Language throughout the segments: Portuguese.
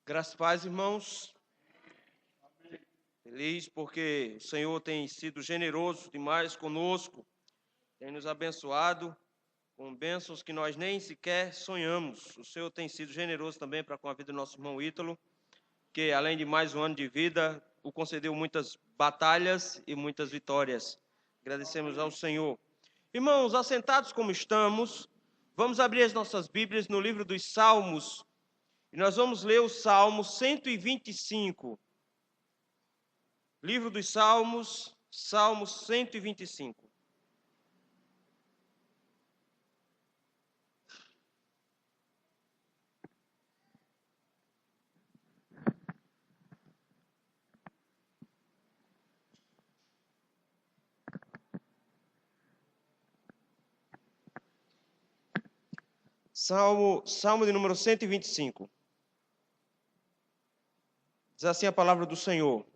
Graças a Deus, irmãos. Feliz porque o Senhor tem sido generoso demais conosco, tem nos abençoado com bênçãos que nós nem sequer sonhamos. O Senhor tem sido generoso também para com a vida do nosso irmão Ítalo, que além de mais um ano de vida, o concedeu muitas batalhas e muitas vitórias. Agradecemos ao Senhor. Irmãos, assentados como estamos, vamos abrir as nossas Bíblias no livro dos Salmos, e nós vamos ler o Salmo 125. Livro dos Salmos, Salmo 125. Salmo de número 125. Diz assim a palavra do Senhor.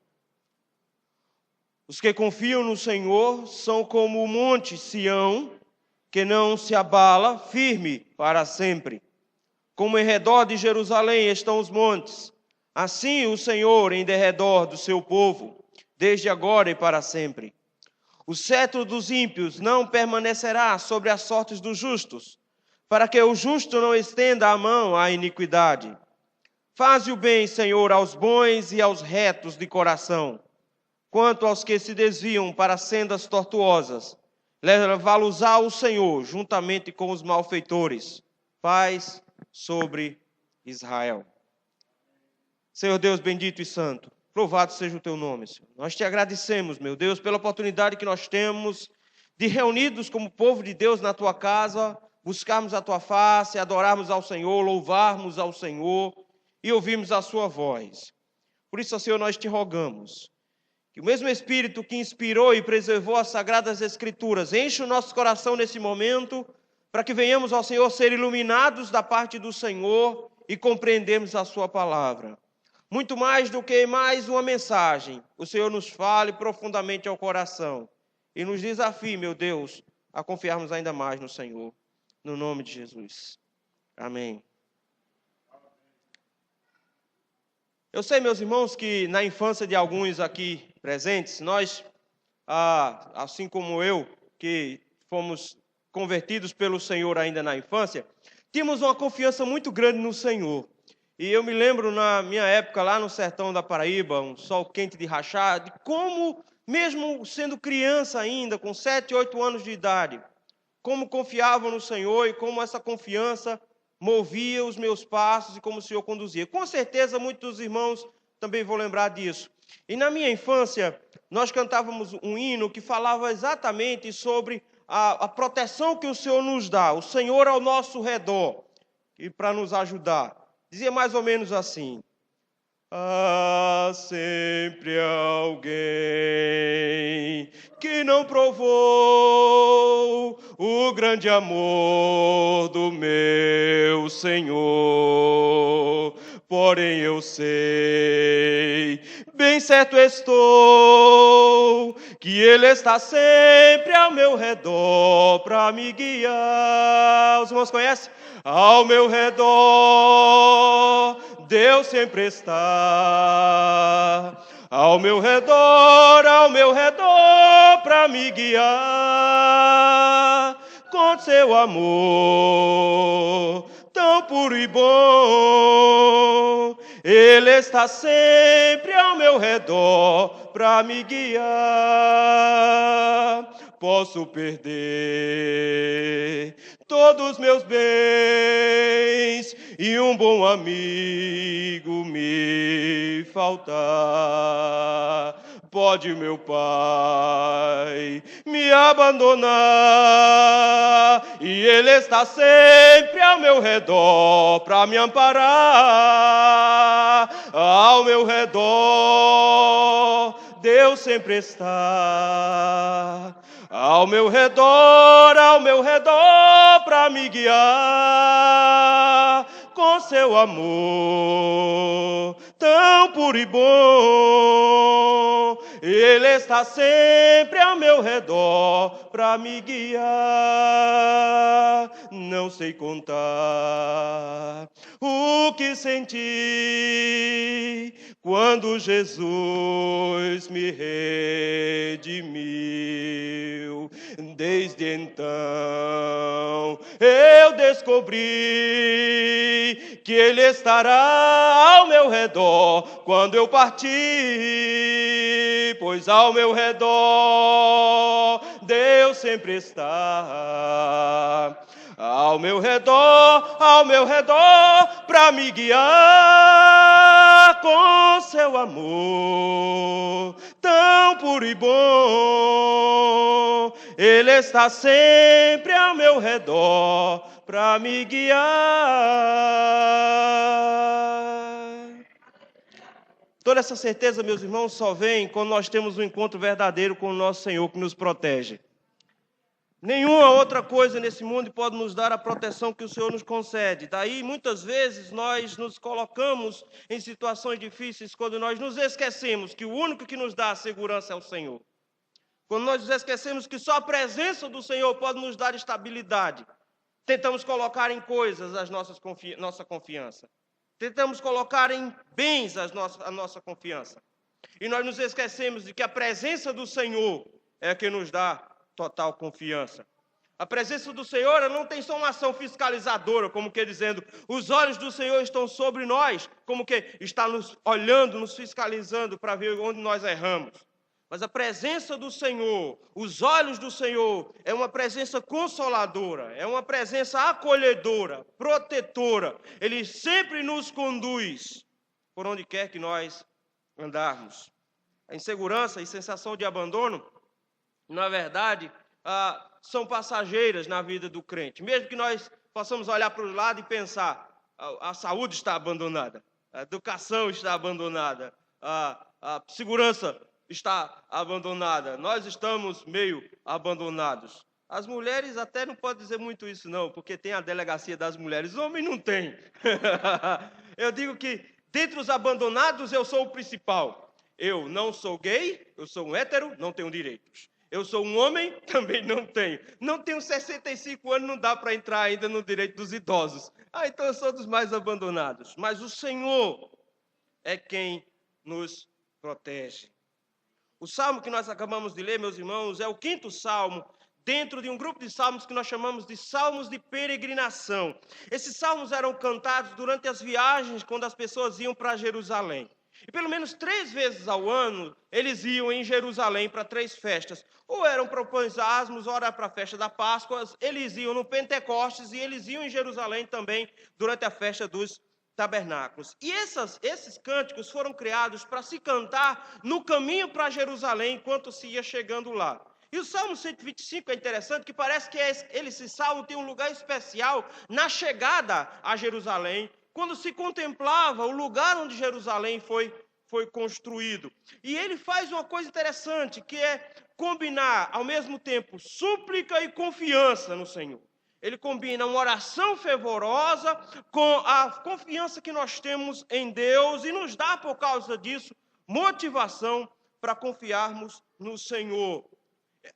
Os que confiam no Senhor são como o monte Sião, que não se abala, firme para sempre. Como em redor de Jerusalém estão os montes, assim o Senhor em derredor do seu povo, desde agora e para sempre. O cetro dos ímpios não permanecerá sobre as sortes dos justos, para que o justo não estenda a mão à iniquidade. Faze o bem, Senhor, aos bons e aos retos de coração. Quanto aos que se desviam para sendas tortuosas, levá-los-á o Senhor, juntamente com os malfeitores. Paz sobre Israel. Senhor Deus bendito e santo, louvado seja o teu nome, Senhor. Nós te agradecemos, meu Deus, pela oportunidade que nós temos de reunidos como povo de Deus na tua casa, buscarmos a tua face, adorarmos ao Senhor, louvarmos ao Senhor e ouvirmos a sua voz. Por isso, Senhor, nós te rogamos que o mesmo Espírito que inspirou e preservou as Sagradas Escrituras enche o nosso coração nesse momento, para que venhamos ao Senhor ser iluminados da parte do Senhor e compreendermos a sua palavra. Muito mais do que mais uma mensagem, o Senhor nos fale profundamente ao coração e nos desafie, meu Deus, a confiarmos ainda mais no Senhor. No nome de Jesus. Amém. Eu sei, meus irmãos, que na infância de alguns aqui presentes, nós, assim como eu, que fomos convertidos pelo Senhor ainda na infância, tínhamos uma confiança muito grande no Senhor. E eu me lembro na minha época lá no sertão da Paraíba, um sol quente de rachar, de como, mesmo sendo criança ainda, com 7, 8 anos de idade, como confiava no Senhor e como essa confiança movia os meus passos e como o Senhor conduzia. Com certeza, muitos dos irmãos também vão lembrar disso. E na minha infância, nós cantávamos um hino que falava exatamente sobre a proteção que o Senhor nos dá, o Senhor ao nosso redor, e para nos ajudar. Dizia mais ou menos assim: há sempre alguém que não provou o grande amor do meu Senhor. Porém eu sei, bem certo estou, que Ele está sempre ao meu redor para me guiar. Os irmãos conhecem? Ao meu redor, Deus sempre está. Ao meu redor, para me guiar. Com seu amor tão puro e bom, Ele está sempre ao meu redor para me guiar. Posso perder todos meus bens e um bom amigo me faltar. Pode, meu Pai, me abandonar, e Ele está sempre ao meu redor para me amparar. Ao meu redor, Deus sempre está. Ao meu redor, para me guiar. Com seu amor tão puro e bom, Ele está sempre ao meu redor para me guiar. não sei contar o que senti quando Jesus me redimiu. Desde então eu descobri que Ele estará ao meu redor quando eu partir, pois ao meu redor Deus sempre está. Ao meu redor, para me guiar com seu amor tão puro e bom. Ele está sempre ao meu redor para me guiar. Toda essa certeza, meus irmãos, só vem quando nós temos um encontro verdadeiro com o nosso Senhor que nos protege. Nenhuma outra coisa nesse mundo pode nos dar a proteção que o Senhor nos concede. Daí, muitas vezes, nós nos colocamos em situações difíceis quando nós nos esquecemos que o único que nos dá a segurança é o Senhor. Quando nós nos esquecemos que só a presença do Senhor pode nos dar estabilidade. Tentamos colocar em coisas a nossa confiança. Tentamos colocar em bens a nossa confiança. E nós nos esquecemos de que a presença do Senhor é que nos dá total confiança. A presença do Senhor não tem só uma ação fiscalizadora, como que dizendo, os olhos do Senhor estão sobre nós, como que está nos olhando, nos fiscalizando para ver onde nós erramos. Mas a presença do Senhor, os olhos do Senhor, é uma presença consoladora, é uma presença acolhedora, protetora. Ele sempre nos conduz por onde quer que nós andarmos. A insegurança e sensação de abandono, na verdade, são passageiras na vida do crente. Mesmo que nós possamos olhar para o lado e pensar, a saúde está abandonada, a educação está abandonada, a segurança está abandonada, nós estamos meio abandonados. As mulheres até não podem dizer muito isso não, porque tem a delegacia das mulheres, homem não tem. Eu digo que dentre os abandonados eu sou o principal. Eu não sou gay, eu sou um hétero, não tenho direitos. Eu sou um homem, também não tenho. Não tenho 65 anos, não dá para entrar ainda no direito dos idosos. Então eu sou dos mais abandonados. Mas o Senhor é quem nos protege. O salmo que nós acabamos de ler, meus irmãos, é o 5º salmo, dentro de um grupo de salmos que nós chamamos de salmos de peregrinação. Esses salmos eram cantados durante as viagens, quando as pessoas iam para Jerusalém. E pelo menos 3 vezes ao ano, eles iam em Jerusalém para 3 festas. Ou eram para o Pães Asmos, ou era para a festa da Páscoa, eles iam no Pentecostes e eles iam em Jerusalém também durante a festa dos tabernáculos. E esses cânticos foram criados para se cantar no caminho para Jerusalém, enquanto se ia chegando lá. E o Salmo 125 é interessante, que parece que esse salmo tem um lugar especial na chegada a Jerusalém, quando se contemplava o lugar onde Jerusalém foi construído. E ele faz uma coisa interessante, que é combinar ao mesmo tempo súplica e confiança no Senhor. Ele combina uma oração fervorosa com a confiança que nós temos em Deus e nos dá, por causa disso, motivação para confiarmos no Senhor.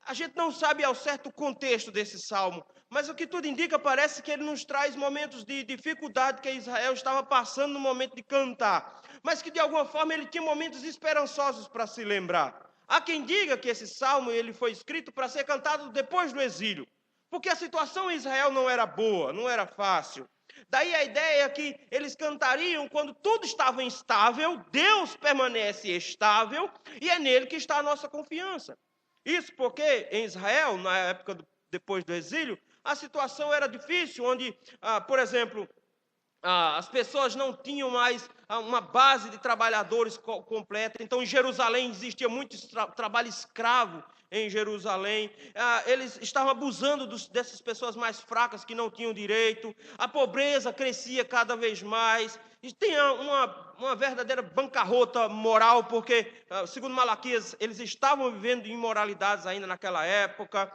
A gente não sabe ao certo o contexto desse salmo, mas o que tudo indica parece que ele nos traz momentos de dificuldade que Israel estava passando no momento de cantar, mas que de alguma forma ele tinha momentos esperançosos para se lembrar. Há quem diga que esse salmo ele foi escrito para ser cantado depois do exílio, porque a situação em Israel não era boa, não era fácil. Daí a ideia é que eles cantariam quando tudo estava instável, Deus permanece estável e é nele que está a nossa confiança. Isso porque em Israel, na época depois do exílio, a situação era difícil, onde, por exemplo, as pessoas não tinham mais uma base de trabalhadores completa. Então, em Jerusalém existia muito trabalho escravo em Jerusalém. Eles estavam abusando dessas pessoas mais fracas que não tinham direito. A pobreza crescia cada vez mais. E tinha uma verdadeira bancarrota moral, porque, segundo Malaquias, eles estavam vivendo imoralidades ainda naquela época.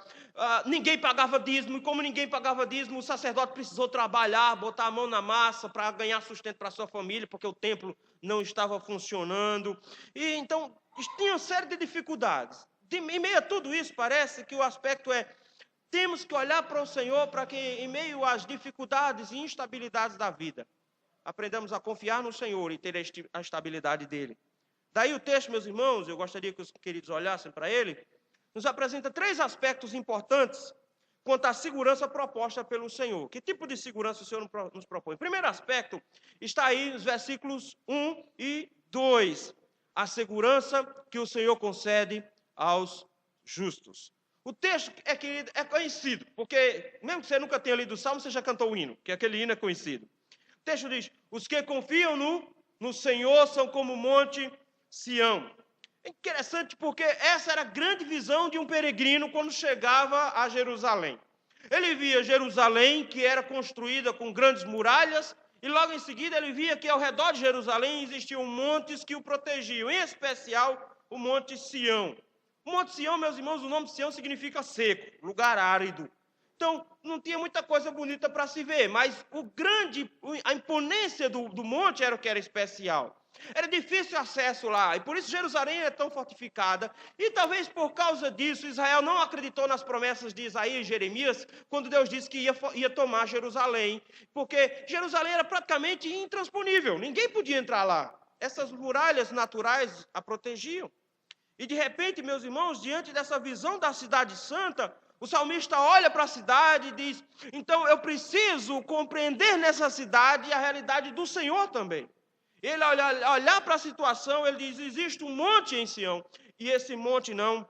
Ninguém pagava dízimo, e como ninguém pagava dízimo, o sacerdote precisou trabalhar, botar a mão na massa para ganhar sustento para a sua família, porque o templo não estava funcionando. E então, tinha uma série de dificuldades. Em meio a tudo isso, parece que o aspecto é: Temos que olhar para o Senhor para que, em meio às dificuldades e instabilidades da vida, aprendamos a confiar no Senhor e ter a estabilidade dele. Daí o texto, meus irmãos, eu gostaria que os queridos olhassem para ele, nos apresenta 3 aspectos importantes quanto à segurança proposta pelo Senhor. Que tipo de segurança o Senhor nos propõe? O primeiro aspecto está aí nos versículos 1 e 2. A segurança que o Senhor concede aos justos. O texto é conhecido, porque mesmo que você nunca tenha lido o Salmo, você já cantou o hino, que aquele hino é conhecido. O texto diz, os que confiam no Senhor são como o monte Sião. É interessante porque essa era a grande visão de um peregrino quando chegava a Jerusalém. Ele via Jerusalém, que era construída com grandes muralhas, e logo em seguida ele via que ao redor de Jerusalém existiam montes que o protegiam, em especial o Monte Sião. O Monte Sião, meus irmãos, o nome Sião significa seco, lugar árido. Então, não tinha muita coisa bonita para se ver, mas a imponência do monte era o que era especial. Era difícil o acesso lá, e por isso Jerusalém é tão fortificada. E talvez por causa disso, Israel não acreditou nas promessas de Isaías e Jeremias, quando Deus disse que ia tomar Jerusalém. Porque Jerusalém era praticamente intransponível, ninguém podia entrar lá. Essas muralhas naturais a protegiam. E de repente, meus irmãos, diante dessa visão da cidade santa, o salmista olha para a cidade e diz, então eu preciso compreender nessa cidade a realidade do Senhor também. Ele olhar para a situação, ele diz, existe um monte em Sião, e esse monte não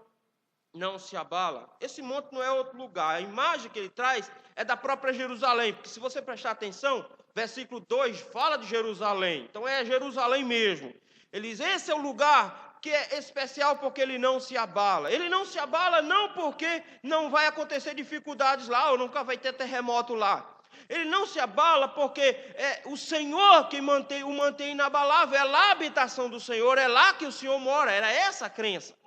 se abala. Esse monte não é outro lugar. A imagem que ele traz é da própria Jerusalém, porque se você prestar atenção, versículo 2 fala de Jerusalém, então é Jerusalém mesmo. Ele diz, esse é o lugar que é especial porque ele não se abala. Ele não se abala não porque não vai acontecer dificuldades lá, ou nunca vai ter terremoto lá. Ele não se abala porque é o Senhor que o mantém inabalável. É lá a habitação do Senhor, é lá que o Senhor mora. Era essa a crença.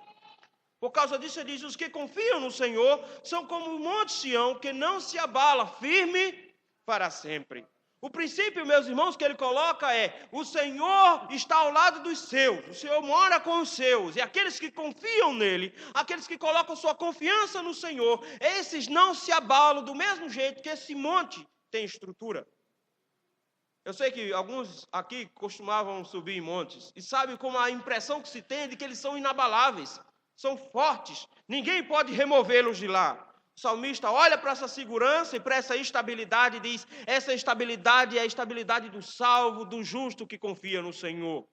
Por causa disso, ele diz, os que confiam no Senhor são como o monte Sião, que não se abala, firme para sempre. O princípio, meus irmãos, que ele coloca é, o Senhor está ao lado dos seus, o Senhor mora com os seus, e aqueles que confiam nele, aqueles que colocam sua confiança no Senhor, esses não se abalam do mesmo jeito que esse monte tem estrutura. Eu sei que alguns aqui costumavam subir em montes, e sabe como a impressão que se tem é de que eles são inabaláveis, são fortes, ninguém pode removê-los de lá. O salmista olha para essa segurança e para essa estabilidade e diz, essa estabilidade é a estabilidade do salvo, do justo que confia no Senhor.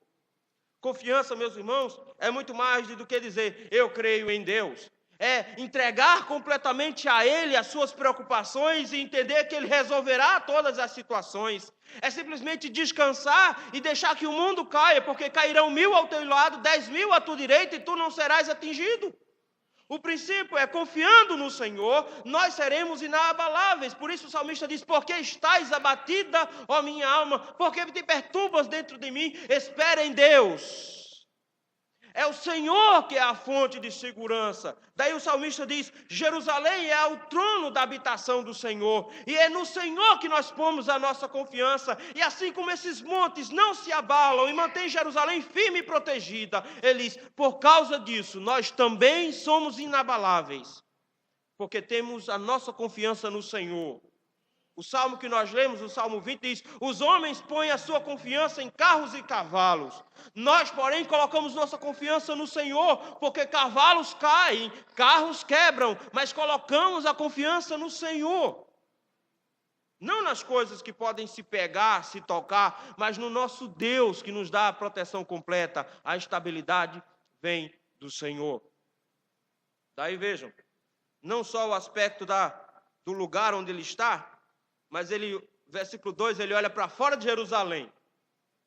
Confiança, meus irmãos, é muito mais do que dizer, eu creio em Deus. É entregar completamente a Ele as suas preocupações e entender que Ele resolverá todas as situações. É simplesmente descansar e deixar que o mundo caia, porque cairão 1000 ao teu lado, 10.000 à tua direita e tu não serás atingido. O princípio é, confiando no Senhor, nós seremos inabaláveis. Por isso o salmista diz, porque estás abatida, ó minha alma, porque te perturbas dentro de mim, espera em Deus. É o Senhor que é a fonte de segurança. Daí o salmista diz, Jerusalém é o trono da habitação do Senhor. E é no Senhor que nós pomos a nossa confiança. E assim como esses montes não se abalam e mantêm Jerusalém firme e protegida, ele diz, por causa disso, nós também somos inabaláveis. Porque temos a nossa confiança no Senhor. O salmo que nós lemos, o Salmo 20, diz, os homens põem a sua confiança em carros e cavalos. Nós, porém, colocamos nossa confiança no Senhor, porque cavalos caem, carros quebram, mas colocamos a confiança no Senhor. Não nas coisas que podem se pegar, se tocar, mas no nosso Deus que nos dá a proteção completa. A estabilidade vem do Senhor. Daí vejam, não só o aspecto do lugar onde ele está, mas versículo 2, ele olha para fora de Jerusalém.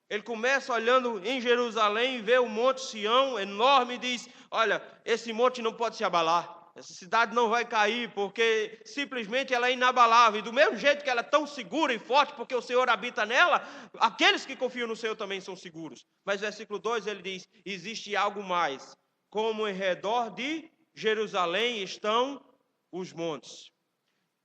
Ele começa olhando em Jerusalém e vê o monte Sião enorme e diz, olha, esse monte não pode se abalar. Essa cidade não vai cair, porque simplesmente ela é inabalável. E do mesmo jeito que ela é tão segura e forte, porque o Senhor habita nela, aqueles que confiam no Senhor também são seguros. Mas versículo 2 ele diz, existe algo mais. Como em redor de Jerusalém estão os montes.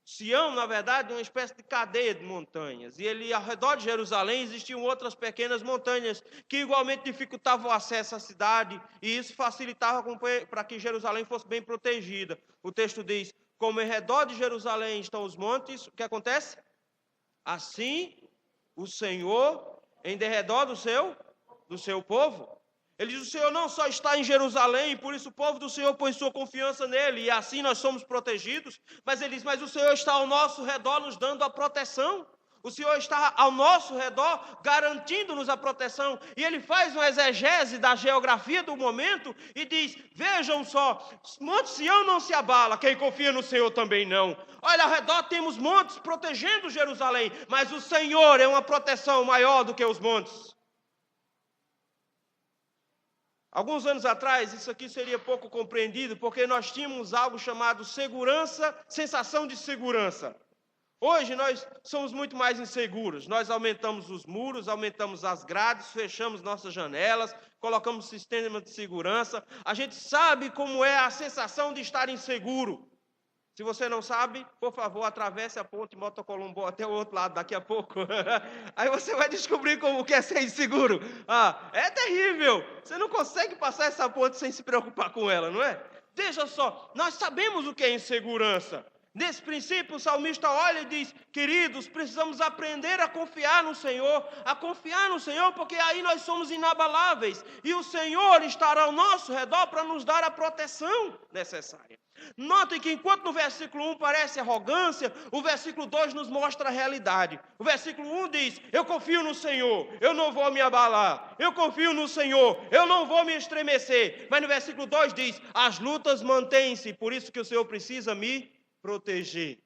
Sião, na verdade, é uma espécie de cadeia de montanhas. E ao redor de Jerusalém existiam outras pequenas montanhas que igualmente dificultavam o acesso à cidade. E isso facilitava para que Jerusalém fosse bem protegida. O texto diz, como em redor de Jerusalém estão os montes, o que acontece? Assim, o Senhor em derredor do seu povo. Ele diz, o Senhor não só está em Jerusalém, por isso o povo do Senhor põe sua confiança nele, e assim nós somos protegidos, mas ele diz, mas o Senhor está ao nosso redor nos dando a proteção. O Senhor está ao nosso redor garantindo-nos a proteção. E ele faz uma exegese da geografia do momento e diz, vejam só, Monte Sião não se abala, quem confia no Senhor também não. Olha, ao redor temos montes protegendo Jerusalém, mas o Senhor é uma proteção maior do que os montes. Alguns anos atrás, isso aqui seria pouco compreendido, porque nós tínhamos algo chamado segurança, sensação de segurança. Hoje nós somos muito mais inseguros. Nós aumentamos os muros, aumentamos as grades, fechamos nossas janelas, colocamos sistema de segurança. A gente sabe como é a sensação de estar inseguro. Se você não sabe, por favor, atravesse a ponte Motocolombo até o outro lado daqui a pouco. Aí você vai descobrir como que é ser inseguro. É terrível. Você não consegue passar essa ponte sem se preocupar com ela, não é? Veja só, nós sabemos o que é insegurança. Nesse princípio, o salmista olha e diz, queridos, precisamos aprender a confiar no Senhor, porque aí nós somos inabaláveis, e o Senhor estará ao nosso redor para nos dar a proteção necessária. Notem que enquanto no versículo 1 parece arrogância, o versículo 2 nos mostra a realidade. O versículo 1 diz, eu confio no Senhor, eu não vou me abalar, eu confio no Senhor, eu não vou me estremecer. Mas no versículo 2 diz, as lutas mantêm-se, por isso que o Senhor precisa me proteger.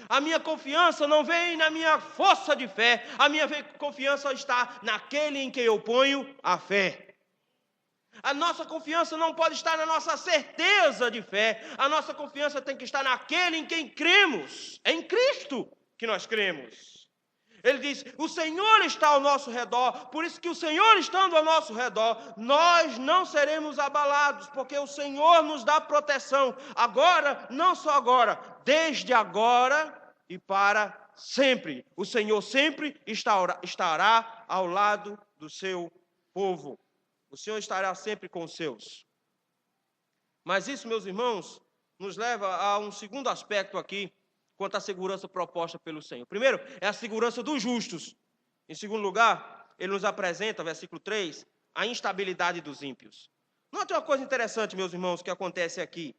A minha confiança não vem na minha força de fé, a minha confiança está naquele em quem eu ponho a fé. A nossa confiança não pode estar na nossa certeza de fé, a nossa confiança tem que estar naquele em quem cremos, é em Cristo que nós cremos. Ele diz, o Senhor está ao nosso redor, por isso que o Senhor estando ao nosso redor, nós não seremos abalados, porque o Senhor nos dá proteção, agora, não só agora, desde agora e para sempre. O Senhor sempre estará ao lado do seu povo. O Senhor estará sempre com os seus. Mas isso, meus irmãos, nos leva a um segundo aspecto aqui, quanto à segurança proposta pelo Senhor. Primeiro, é a segurança dos justos. Em segundo lugar, ele nos apresenta, versículo 3, a instabilidade dos ímpios. Note uma coisa interessante, meus irmãos, que acontece aqui.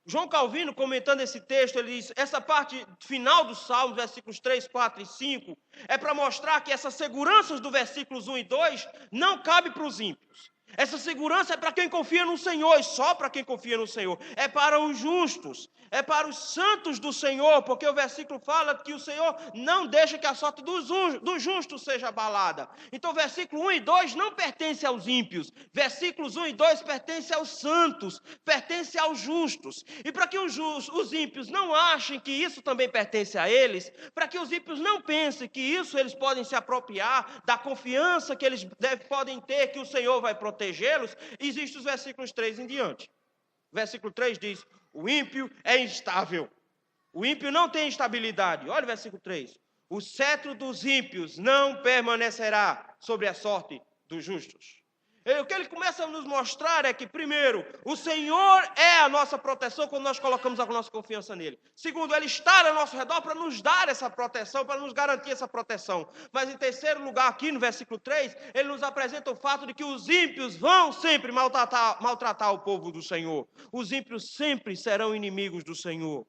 João Calvino, comentando esse texto, ele diz, essa parte final do Salmo, versículos 3, 4 e 5, é para mostrar que essas seguranças do versículos 1 e 2 não cabe para os ímpios. Essa segurança é para quem confia no Senhor, e só para quem confia no Senhor. É para os justos, é para os santos do Senhor, porque o versículo fala que o Senhor não deixa que a sorte dos justos seja abalada. Então, versículo 1 e 2 não pertence aos ímpios. Versículos 1 e 2 pertence aos santos, pertence aos justos. E para que os ímpios não achem que isso também pertence a eles, para que os ímpios não pensem que isso eles podem se apropriar da confiança que eles podem ter que o Senhor vai protegê-los, existem os versículos 3 em diante. Versículo 3 diz, o ímpio é instável. O ímpio não tem estabilidade. Olha o versículo 3. O cetro dos ímpios não permanecerá sobre a sorte dos justos. O que ele começa a nos mostrar é que, primeiro, o Senhor é a nossa proteção quando nós colocamos a nossa confiança nele. Segundo, ele está ao nosso redor para nos dar essa proteção, para nos garantir essa proteção. Mas, em terceiro lugar, aqui no versículo 3, ele nos apresenta o fato de que os ímpios vão sempre maltratar o povo do Senhor. Os ímpios sempre serão inimigos do Senhor.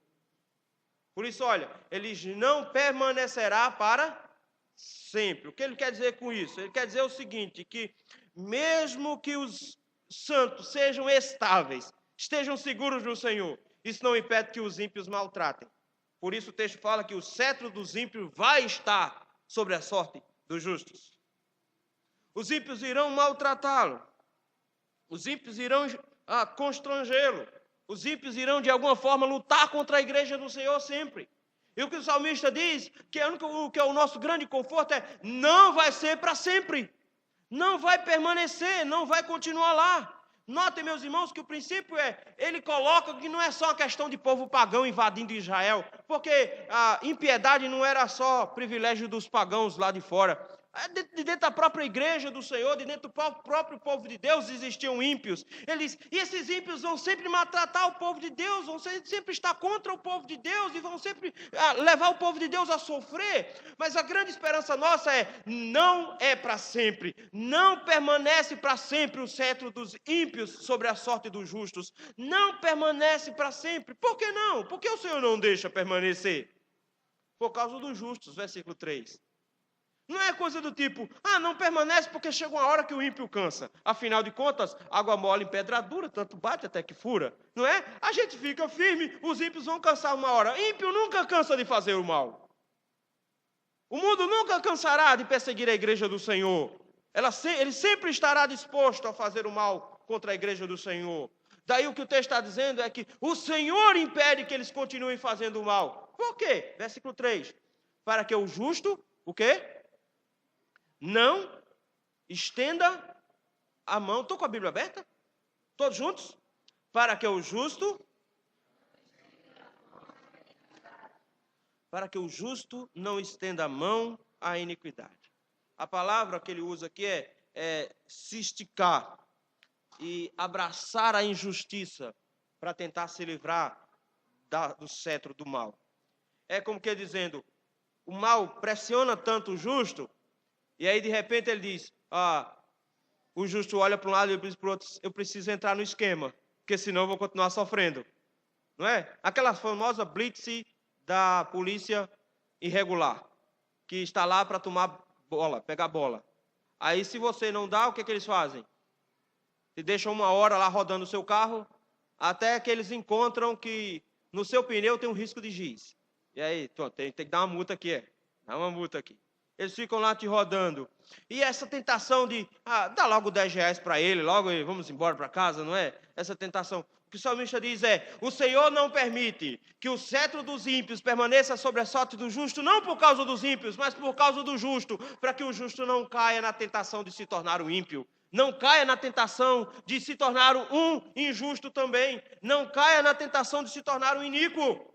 Por isso, olha, eles não permanecerá para sempre. O que ele quer dizer com isso? Ele quer dizer o seguinte, que mesmo que os santos sejam estáveis, estejam seguros no Senhor, isso não impede que os ímpios maltratem. Por isso o texto fala que o cetro dos ímpios vai estar sobre a sorte dos justos. Os ímpios irão maltratá-lo. Os ímpios irão constrangê-lo. Os ímpios irão de alguma forma lutar contra a igreja do Senhor sempre. E o que o salmista diz, que é o nosso grande conforto é, não vai ser para sempre. Não vai permanecer, não vai continuar lá. Notem, meus irmãos, que o princípio ele coloca que não é só uma questão de povo pagão invadindo Israel, porque a impiedade não era só privilégio dos pagãos lá de fora. De dentro da própria igreja do Senhor, de dentro do próprio povo de Deus, existiam ímpios. E esses ímpios vão sempre maltratar o povo de Deus, vão sempre estar contra o povo de Deus e vão sempre levar o povo de Deus a sofrer. Mas a grande esperança nossa não é para sempre. Não permanece para sempre o cetro dos ímpios sobre a sorte dos justos. Não permanece para sempre. Por que não? Por que o Senhor não deixa permanecer? Por causa dos justos, versículo 3. Não é coisa do tipo, não permanece porque chega uma hora que o ímpio cansa. Afinal de contas, água mole em pedra dura, tanto bate até que fura. Não é? A gente fica firme, os ímpios vão cansar uma hora. Ímpio nunca cansa de fazer o mal. O mundo nunca cansará de perseguir a igreja do Senhor. Ele sempre estará disposto a fazer o mal contra a igreja do Senhor. Daí o que o texto está dizendo é que o Senhor impede que eles continuem fazendo o mal. Por quê? Versículo 3. Para que o justo, o quê? Não estenda a mão. Estou com a Bíblia aberta? Todos juntos? Para que o justo não estenda a mão à iniquidade. A palavra que ele usa aqui é se esticar e abraçar a injustiça para tentar se livrar do cetro do mal. É como que dizendo, o mal pressiona tanto o justo. E aí, de repente, ele diz, o justo olha para um lado e diz para o outro, eu preciso entrar no esquema, porque senão eu vou continuar sofrendo. Não é? Aquela famosa blitz da polícia irregular, que está lá para tomar bola, pegar bola. Aí, se você não dá, o que eles fazem? Te deixam uma hora lá rodando o seu carro, até que eles encontram que no seu pneu tem um risco de giz. E aí, tem que dar uma multa aqui, dá uma multa aqui. Eles ficam lá te rodando. E essa tentação de, dá logo 10 reais para ele, logo vamos embora para casa, não é? Essa tentação. O que o salmista diz o Senhor não permite que o cetro dos ímpios permaneça sobre a sorte do justo, não por causa dos ímpios, mas por causa do justo, para que o justo não caia na tentação de se tornar um ímpio. Não caia na tentação de se tornar um injusto também. Não caia na tentação de se tornar um iníquo.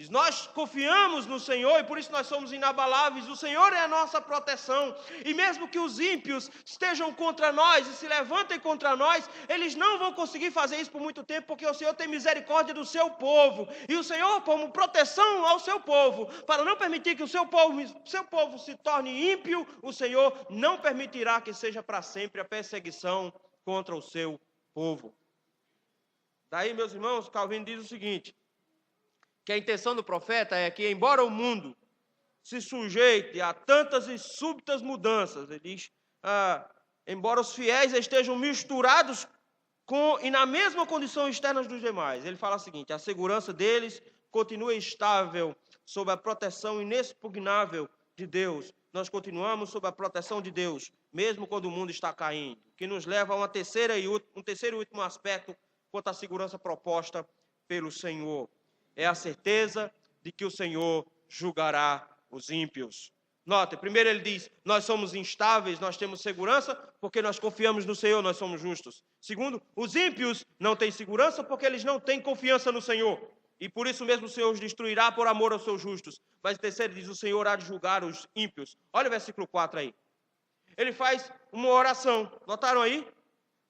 Nós confiamos no Senhor e por isso nós somos inabaláveis. O Senhor é a nossa proteção. E mesmo que os ímpios estejam contra nós e se levantem contra nós, eles não vão conseguir fazer isso por muito tempo, porque o Senhor tem misericórdia do seu povo. E o Senhor, como proteção ao seu povo, para não permitir que o seu povo se torne ímpio, o Senhor não permitirá que seja para sempre a perseguição contra o seu povo. Daí, meus irmãos, Calvino diz o seguinte, que a intenção do profeta é que, embora o mundo se sujeite a tantas e súbitas mudanças, ele diz, embora os fiéis estejam misturados com e na mesma condição externa dos demais, ele fala o seguinte, a segurança deles continua estável sob a proteção inexpugnável de Deus. Nós continuamos sob a proteção de Deus, mesmo quando o mundo está caindo, que nos leva a um terceiro e último aspecto quanto à segurança proposta pelo Senhor. É a certeza de que o Senhor julgará os ímpios. Note, primeiro ele diz, nós somos instáveis, nós temos segurança, porque nós confiamos no Senhor, nós somos justos. Segundo, os ímpios não têm segurança, porque eles não têm confiança no Senhor. E por isso mesmo o Senhor os destruirá por amor aos seus justos. Mas terceiro diz, o Senhor há de julgar os ímpios. Olha o versículo 4 aí. Ele faz uma oração, notaram aí?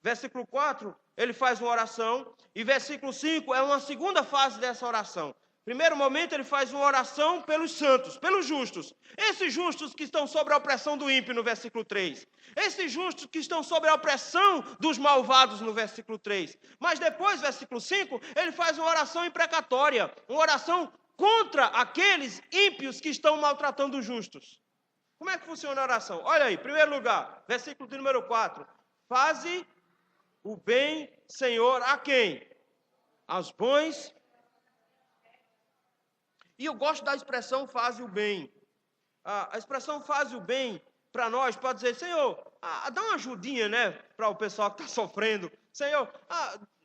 Versículo 4, ele faz uma oração, e versículo 5 é uma segunda fase dessa oração. Primeiro momento, ele faz uma oração pelos santos, pelos justos. Esses justos que estão sob a opressão do ímpio, no versículo 3. Esses justos que estão sob a opressão dos malvados, no versículo 3. Mas depois, versículo 5, ele faz uma oração imprecatória, uma oração contra aqueles ímpios que estão maltratando os justos. Como é que funciona a oração? Olha aí, primeiro lugar, versículo de número 4. Faze o bem, Senhor, a quem? Aos bons. E eu gosto da expressão faze o bem. A expressão faze o bem, para nós, pode dizer, Senhor, dá uma ajudinha, né, para o pessoal que está sofrendo. Senhor,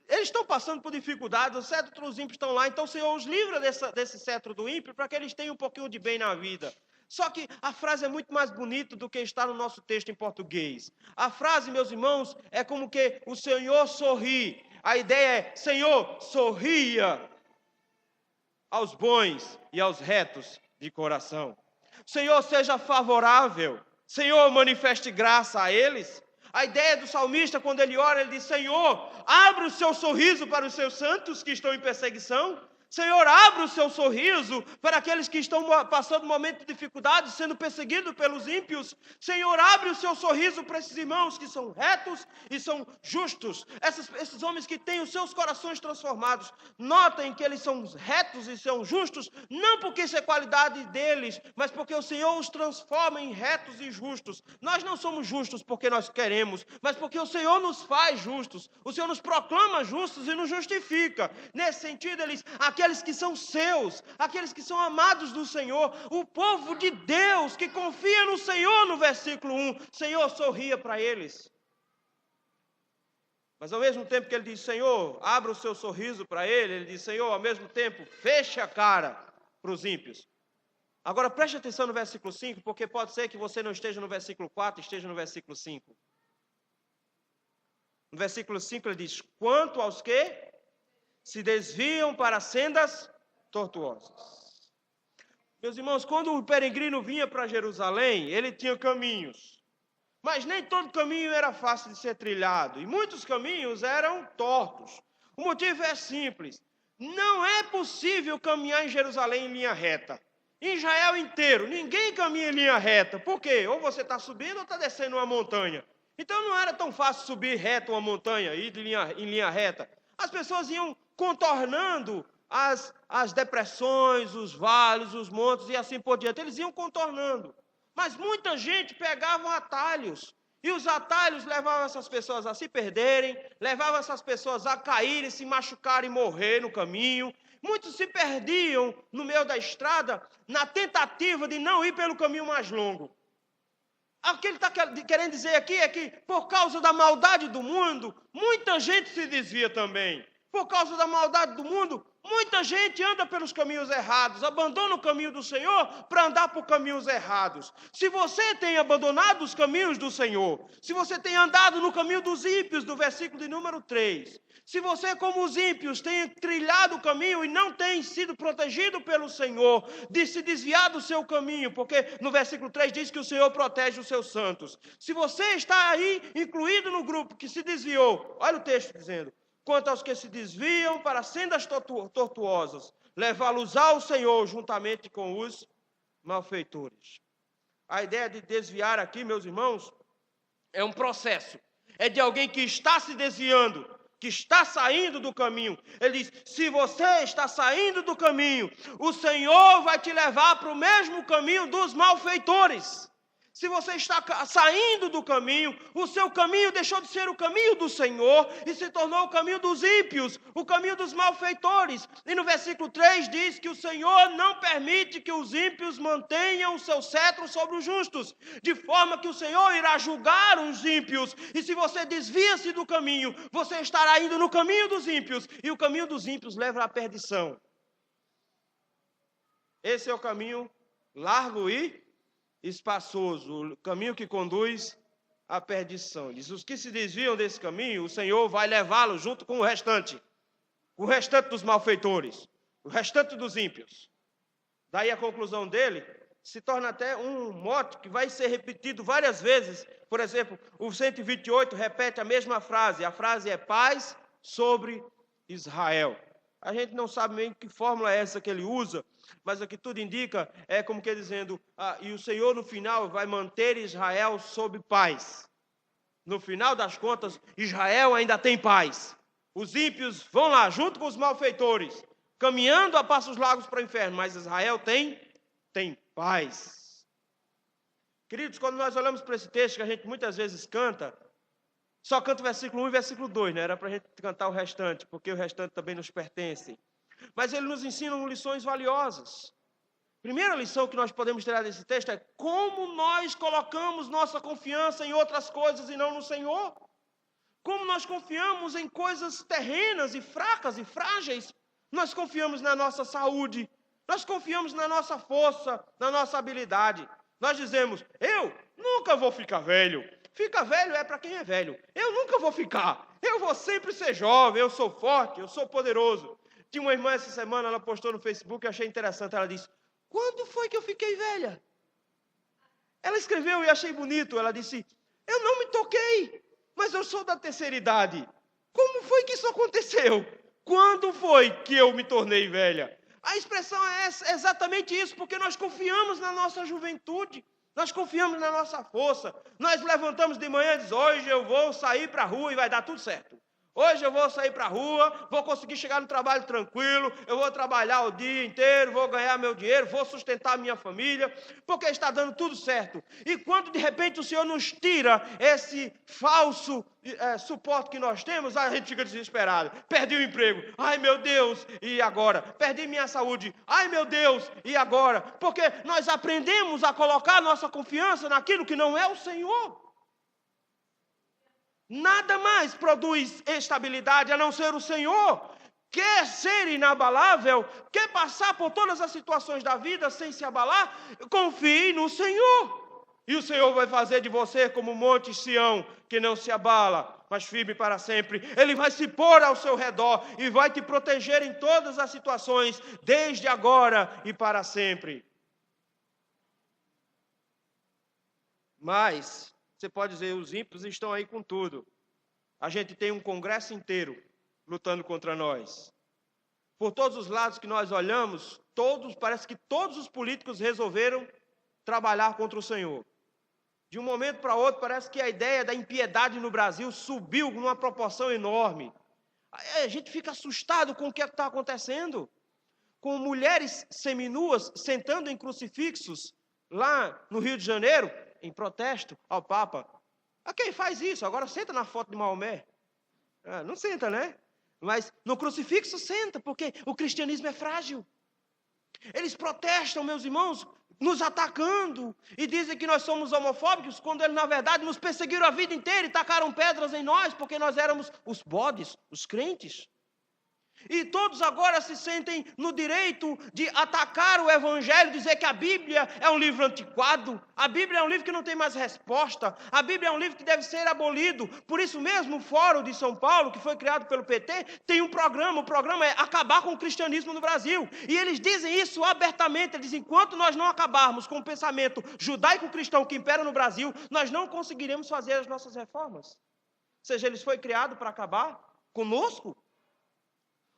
eles estão passando por dificuldades, o cetro dos ímpios estão lá, então, Senhor, os livra desse cetro do ímpio, para que eles tenham um pouquinho de bem na vida. Só que a frase é muito mais bonita do que está no nosso texto em português. A frase, meus irmãos, é como que o Senhor sorri. A ideia é, Senhor, sorria aos bons e aos retos de coração. Senhor, seja favorável. Senhor, manifeste graça a eles. A ideia do salmista, quando ele ora, ele diz: Senhor, abre o seu sorriso para os seus santos que estão em perseguição. Senhor, abre o seu sorriso para aqueles que estão passando um momento de dificuldade, sendo perseguidos pelos ímpios. Senhor, abre o seu sorriso para esses irmãos que são retos e são justos. Esses homens que têm os seus corações transformados. Notem que eles são retos e são justos, não porque isso é qualidade deles, mas porque o Senhor os transforma em retos e justos. Nós não somos justos porque nós queremos, mas porque o Senhor nos faz justos. O Senhor nos proclama justos e nos justifica. Nesse sentido, aqueles que são seus, aqueles que são amados do Senhor, o povo de Deus que confia no Senhor, no versículo 1, Senhor, sorria para eles. Mas ao mesmo tempo que ele diz, Senhor, abra o seu sorriso para ele diz, Senhor, ao mesmo tempo, feche a cara para os ímpios. Agora preste atenção no versículo 5, porque pode ser que você não esteja no versículo 4, esteja no versículo 5. No versículo 5 ele diz, quanto aos que se desviam para sendas tortuosas. Meus irmãos, quando o peregrino vinha para Jerusalém, ele tinha caminhos. Mas nem todo caminho era fácil de ser trilhado. E muitos caminhos eram tortos. O motivo é simples. Não é possível caminhar em Jerusalém em linha reta. Em Israel inteiro, ninguém caminha em linha reta. Por quê? Ou você está subindo ou está descendo uma montanha. Então não era tão fácil subir reto uma montanha, ir em linha reta. As pessoas iam contornando as depressões, os vales, os montes e assim por diante. Eles iam contornando. Mas muita gente pegava atalhos. E os atalhos levavam essas pessoas a se perderem, levavam essas pessoas a caírem, se machucarem e morrer no caminho. Muitos se perdiam no meio da estrada na tentativa de não ir pelo caminho mais longo. O que ele está querendo dizer aqui é que, por causa da maldade do mundo, muita gente se desvia também. Por causa da maldade do mundo, muita gente anda pelos caminhos errados, abandona o caminho do Senhor para andar por caminhos errados. Se você tem abandonado os caminhos do Senhor, se você tem andado no caminho dos ímpios, do versículo de número 3, se você, como os ímpios, tem trilhado o caminho e não tem sido protegido pelo Senhor, de se desviar do seu caminho, porque no versículo 3 diz que o Senhor protege os seus santos. Se você está aí incluído no grupo que se desviou, olha o texto dizendo, quanto aos que se desviam para sendas tortuosas, levá-los ao Senhor juntamente com os malfeitores. A ideia de desviar aqui, meus irmãos, é um processo. É de alguém que está se desviando, que está saindo do caminho. Ele diz, se você está saindo do caminho, o Senhor vai te levar para o mesmo caminho dos malfeitores. Se você está saindo do caminho, o seu caminho deixou de ser o caminho do Senhor e se tornou o caminho dos ímpios, o caminho dos malfeitores. E no versículo 3 diz que o Senhor não permite que os ímpios mantenham o seu cetro sobre os justos, de forma que o Senhor irá julgar os ímpios. E se você desvia-se do caminho, você estará indo no caminho dos ímpios, e o caminho dos ímpios leva à perdição. Esse é o caminho largo e espaçoso, o caminho que conduz à perdição. Diz, os que se desviam desse caminho, o Senhor vai levá-los junto com o restante dos malfeitores, o restante dos ímpios. Daí a conclusão dele se torna até um mote que vai ser repetido várias vezes. Por exemplo, o 128 repete a mesma frase, a frase é paz sobre Israel. A gente não sabe bem que fórmula é essa que ele usa, mas o que tudo indica é como que dizendo, e o Senhor no final vai manter Israel sob paz. No final das contas, Israel ainda tem paz. Os ímpios vão lá, junto com os malfeitores, caminhando a passos largos para o inferno, mas Israel tem paz. Queridos, quando nós olhamos para esse texto que a gente muitas vezes canta, só canta o versículo 1 e versículo 2, né? Era para a gente cantar o restante, porque o restante também nos pertence. Mas ele nos ensina lições valiosas. Primeira lição que nós podemos tirar desse texto é como nós colocamos nossa confiança em outras coisas e não no Senhor. Como nós confiamos em coisas terrenas e fracas e frágeis. Nós confiamos na nossa saúde, nós confiamos na nossa força, na nossa habilidade. Nós dizemos, eu nunca vou ficar velho. Ficar velho é para quem é velho. Eu nunca vou ficar. Eu vou sempre ser jovem, eu sou forte, eu sou poderoso. Tinha uma irmã essa semana, ela postou no Facebook, eu achei interessante. Ela disse, quando foi que eu fiquei velha? Ela escreveu e achei bonito. Ela disse: eu não me toquei, mas eu sou da terceira idade. Como foi que isso aconteceu? Quando foi que eu me tornei velha? A expressão é exatamente isso, porque nós confiamos na nossa juventude, nós confiamos na nossa força. Nós levantamos de manhã e dizemos: hoje eu vou sair para a rua e vai dar tudo certo. Hoje eu vou sair para a rua, vou conseguir chegar no trabalho tranquilo, eu vou trabalhar o dia inteiro, vou ganhar meu dinheiro, vou sustentar a minha família, porque está dando tudo certo. E quando de repente o Senhor nos tira esse falso suporte que nós temos, a gente fica desesperado. Perdi o emprego, ai meu Deus, e agora? Perdi minha saúde, ai meu Deus, e agora? Porque nós aprendemos a colocar nossa confiança naquilo que não é o Senhor. Nada mais produz estabilidade a não ser o Senhor. Quer ser inabalável, quer passar por todas as situações da vida sem se abalar, confie no Senhor. E o Senhor vai fazer de você como o monte Sião, que não se abala, mas firme para sempre. Ele vai se pôr ao seu redor e vai te proteger em todas as situações, desde agora e para sempre. Mas você pode dizer: os ímpios estão aí com tudo. A gente tem um congresso inteiro lutando contra nós. Por todos os lados que nós olhamos, parece que todos os políticos resolveram trabalhar contra o Senhor. De um momento para outro, parece que a ideia da impiedade no Brasil subiu numa proporção enorme. A gente fica assustado com o que está acontecendo. Com mulheres seminuas sentando em crucifixos lá no Rio de Janeiro, em protesto ao Papa. A quem faz isso? Agora senta na foto de Maomé. Não senta, né? Mas no crucifixo senta, porque o cristianismo é frágil. Eles protestam, meus irmãos, nos atacando e dizem que nós somos homofóbicos, quando eles, na verdade, nos perseguiram a vida inteira e tacaram pedras em nós, porque nós éramos os bodes, os crentes. E todos agora se sentem no direito de atacar o Evangelho, dizer que a Bíblia é um livro antiquado, a Bíblia é um livro que não tem mais resposta, a Bíblia é um livro que deve ser abolido. Por isso mesmo o Fórum de São Paulo, que foi criado pelo PT, tem um programa, o programa é acabar com o cristianismo no Brasil. E eles dizem isso abertamente, eles dizem: enquanto nós não acabarmos com o pensamento judaico-cristão que impera no Brasil, nós não conseguiremos fazer as nossas reformas. Ou seja, eles foi criado para acabar conosco.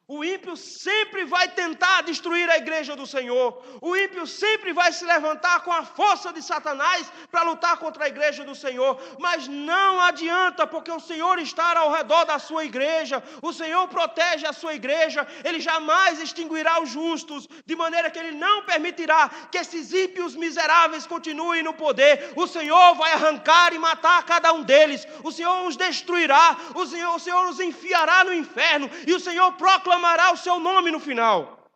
O ímpio sempre vai tentar destruir a igreja do Senhor. O ímpio sempre vai se levantar com a força de Satanás para lutar contra a igreja do Senhor. Mas não adianta, porque o Senhor está ao redor da sua igreja. O Senhor protege a sua igreja. Ele jamais extinguirá os justos, de maneira que Ele não permitirá que esses ímpios miseráveis continuem no poder. O Senhor vai arrancar e matar cada um deles. O Senhor os destruirá. O Senhor os enfiará no inferno. E o Senhor proclamará o seu nome no final.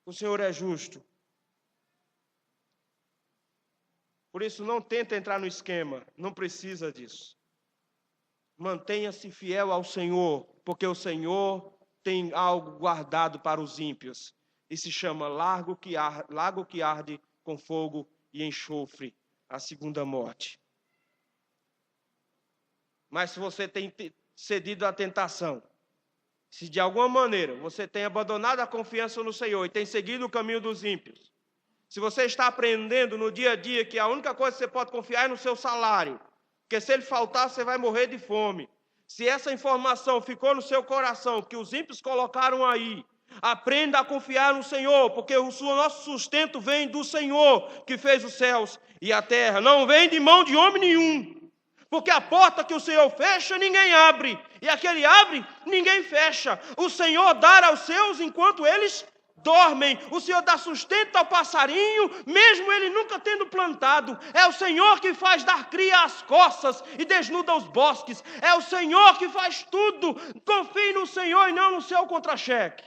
O Senhor é justo. Por isso, não tenta entrar no esquema. Não precisa disso. Mantenha-se fiel ao Senhor, porque o Senhor tem algo guardado para os ímpios. E se chama lago que arde com fogo e enxofre, a segunda morte. Mas se você tem cedido à tentação, se de alguma maneira você tem abandonado a confiança no Senhor e tem seguido o caminho dos ímpios, se você está aprendendo no dia a dia que a única coisa que você pode confiar é no seu salário, porque se ele faltar você vai morrer de fome, se essa informação ficou no seu coração, que os ímpios colocaram aí, aprenda a confiar no Senhor, porque o nosso sustento vem do Senhor, que fez os céus e a terra, não vem de mão de homem nenhum. Porque a porta que o Senhor fecha, ninguém abre. E aquele abre, ninguém fecha. O Senhor dá aos seus enquanto eles dormem. O Senhor dá sustento ao passarinho, mesmo ele nunca tendo plantado. É o Senhor que faz dar cria às corças e desnuda os bosques. É o Senhor que faz tudo. Confie no Senhor e não no seu contra-cheque.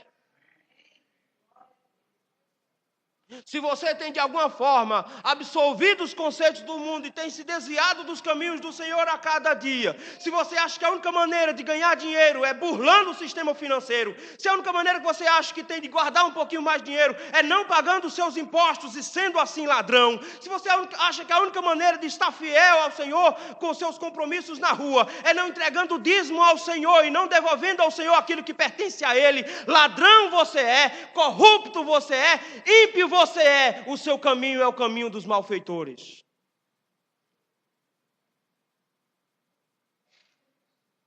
Se você tem de alguma forma absolvido os conceitos do mundo e tem se desviado dos caminhos do Senhor a cada dia, se você acha que a única maneira de ganhar dinheiro é burlando o sistema financeiro, se a única maneira que você acha que tem de guardar um pouquinho mais de dinheiro é não pagando os seus impostos e sendo assim ladrão, se você acha que a única maneira de estar fiel ao Senhor com seus compromissos na rua é não entregando o dízimo ao Senhor e não devolvendo ao Senhor aquilo que pertence a Ele, ladrão você é, corrupto você é, ímpio você é, o seu caminho é o caminho dos malfeitores.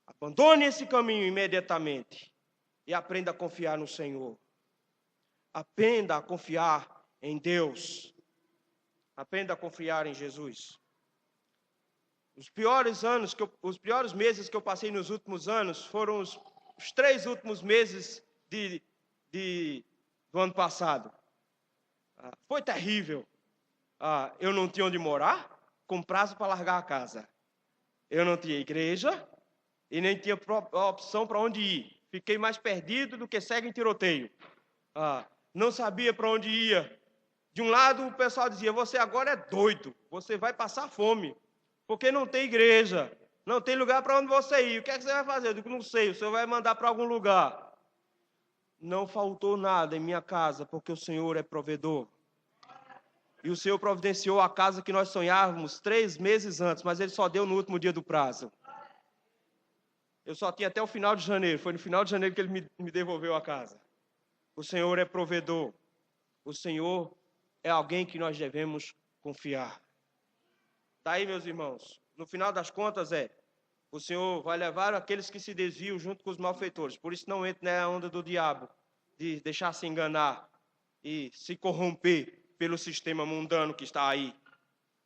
Abandone esse caminho imediatamente e aprenda a confiar no Senhor. Aprenda a confiar em Deus. Aprenda a confiar em Jesus. Os piores meses que eu passei nos últimos anos foram os 3 últimos meses do ano passado. Foi terrível. Eu não tinha onde morar, com prazo para largar a casa. Eu não tinha igreja e nem tinha opção para onde ir. Fiquei mais perdido do que cego em tiroteio. Não sabia para onde ia. De um lado o pessoal dizia, você agora é doido, você vai passar fome, porque não tem igreja, não tem lugar para onde você ir. O que é que você vai fazer? Eu digo, não sei, o Senhor vai mandar para algum lugar. Não faltou nada em minha casa, porque o Senhor é provedor. E o Senhor providenciou a casa que nós sonhávamos 3 meses antes, mas Ele só deu no último dia do prazo. Eu só tinha até o final de janeiro, foi no final de janeiro que Ele me devolveu a casa. O Senhor é provedor. O Senhor é alguém que nós devemos confiar. Daí, meus irmãos, no final das contas o Senhor vai levar aqueles que se desviam junto com os malfeitores. Por isso não entre na onda do diabo, de deixar se enganar e se corromper pelo sistema mundano que está aí.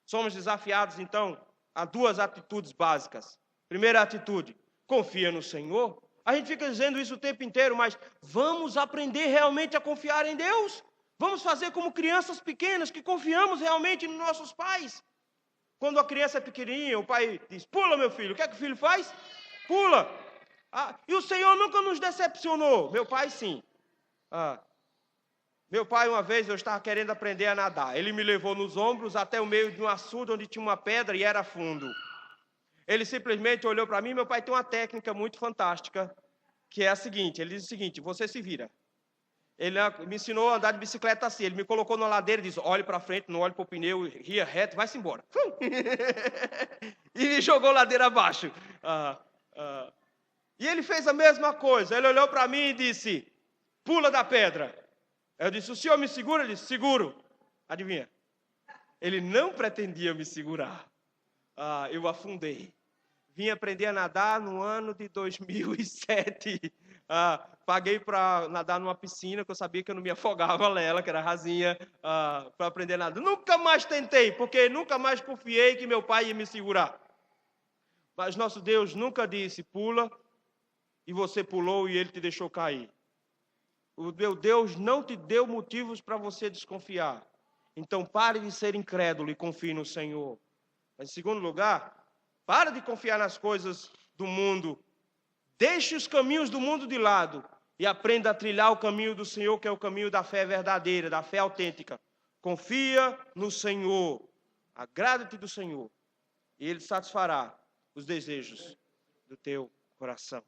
Somos desafiados, então, a 2 atitudes básicas. Primeira atitude, confia no Senhor. A gente fica dizendo isso o tempo inteiro, mas vamos aprender realmente a confiar em Deus? Vamos fazer como crianças pequenas, que confiamos realmente nos nossos pais. Quando a criança é pequenininha, o pai diz, pula meu filho. O que é que o filho faz? Pula. E o Senhor nunca nos decepcionou. Meu pai sim. Meu pai, uma vez, eu estava querendo aprender a nadar. Ele me levou nos ombros até o meio de um açude onde tinha uma pedra e era fundo. Ele simplesmente olhou para mim. Meu pai tem uma técnica muito fantástica, que é a seguinte. Ele diz o seguinte, você se vira. Ele me ensinou a andar de bicicleta assim. Ele me colocou na ladeira e disse, olhe para frente, não olhe para o pneu, ria reto, vai-se embora. E me jogou ladeira abaixo. E ele fez a mesma coisa. Ele olhou para mim e disse, pula da pedra. Eu disse, o senhor me segura? Ele disse, seguro. Adivinha? Ele não pretendia me segurar. Eu afundei. Vim aprender a nadar no ano de 2007. Paguei para nadar numa piscina, que eu sabia que eu não me afogava nela, que era rasinha, para aprender a nadar. Nunca mais tentei, porque nunca mais confiei que meu pai ia me segurar. Mas nosso Deus nunca disse, pula, e você pulou e Ele te deixou cair. O meu Deus não te deu motivos para você desconfiar. Então pare de ser incrédulo e confie no Senhor. Mas em segundo lugar, para de confiar nas coisas do mundo. Deixe os caminhos do mundo de lado e aprenda a trilhar o caminho do Senhor, que é o caminho da fé verdadeira, da fé autêntica. Confia no Senhor. Agrada-te do Senhor. E Ele satisfará os desejos do teu coração.